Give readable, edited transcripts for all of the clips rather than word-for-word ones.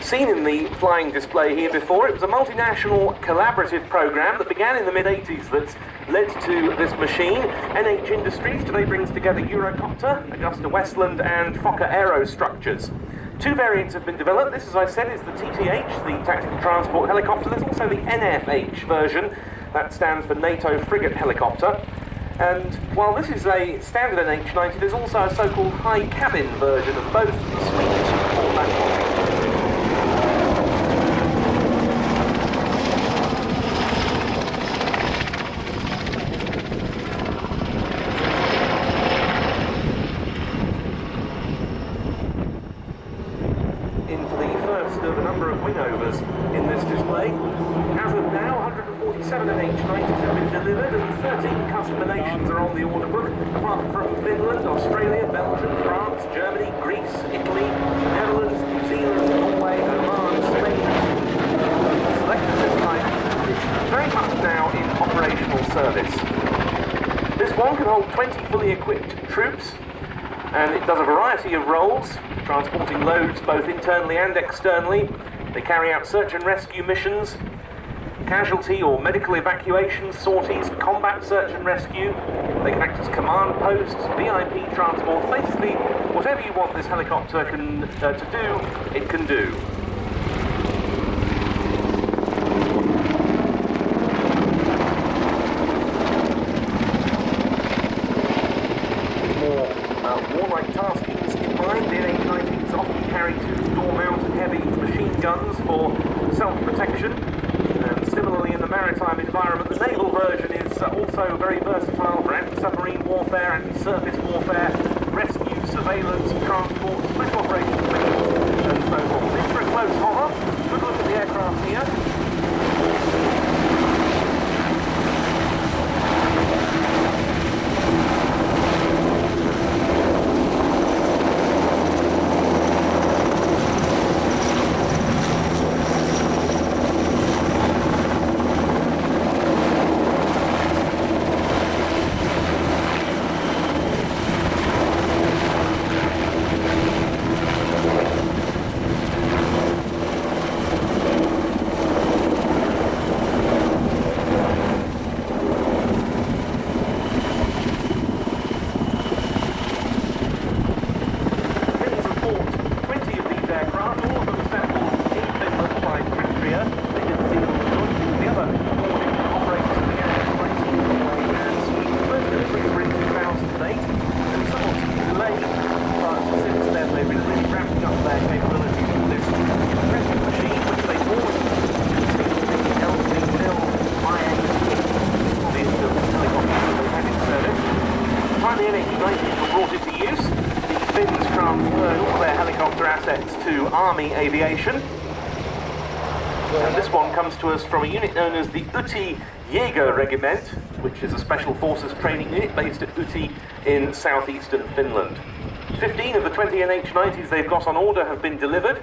seen in the flying display here before. It was a multinational collaborative program that began in the mid-80s that led to this machine. NH Industries today brings together Eurocopter, Augusta Westland and Fokker Aerostructures. Two variants have been developed. This, as I said, is the TTH, the Tactical Transport Helicopter. There's also the NFH version. That stands for NATO Frigate Helicopter. And while this is a standard NH90, there's also a so-called high cabin version of both suites for that. Into the first of a number of wingovers in this display. As of now, 147 NH90s have been delivered and 13 customer nations are on the order book, apart from Finland, Australia, Belgium, France, Germany, Greece, Italy, Netherlands, New Zealand, Norway, Oman, Spain. Selection this type is very much now in operational service. This one can hold 20 fully equipped troops, and it does a variety of roles, transporting loads both internally and externally. They carry out search and rescue missions, casualty or medical evacuations, sorties, combat search and rescue. They can act as command posts, VIP transport. Basically, whatever you want this helicopter to do, it can do. Warlike taskings in mind, the NH90s often carry two door-mounted heavy machine guns for self-protection, and similarly in the maritime environment, the naval version is also very versatile for anti-submarine warfare, anti-surface warfare, rescue, surveillance, transport, special operations missions, and so forth. In for a close hover, good look at the aircraft here. The NH90s were brought into use. The Finns transferred all their helicopter assets to Army Aviation. And this one comes to us from a unit known as the Uti Jaeger Regiment, which is a special forces training unit based at Uti in southeastern Finland. 15 of the 20 NH90s they've got on order have been delivered.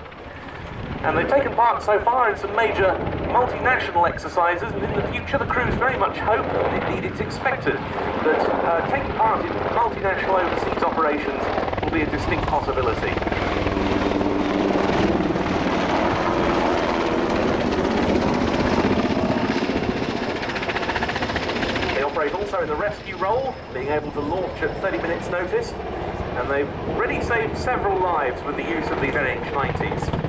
And they've taken part so far in some major multinational exercises, and in the future the crews very much hope, indeed it's expected, that taking part in multinational overseas operations will be a distinct possibility. They operate also in the rescue role, being able to launch at 30 minutes notice, and they've already saved several lives with the use of these NH90s.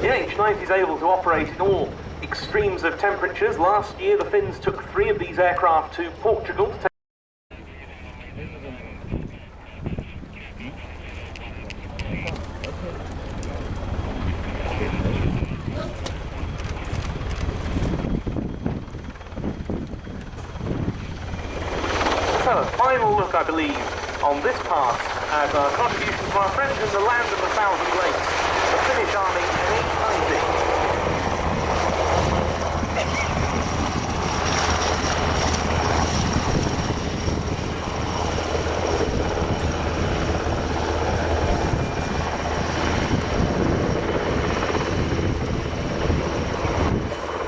NH90 is able to operate in all extremes of temperatures. Last year, the Finns took 3 of these aircraft to Portugal to take. So, final look, I believe, on this part as a contribution from our friends in the land of the thousand lakes, the Finnish Army NH90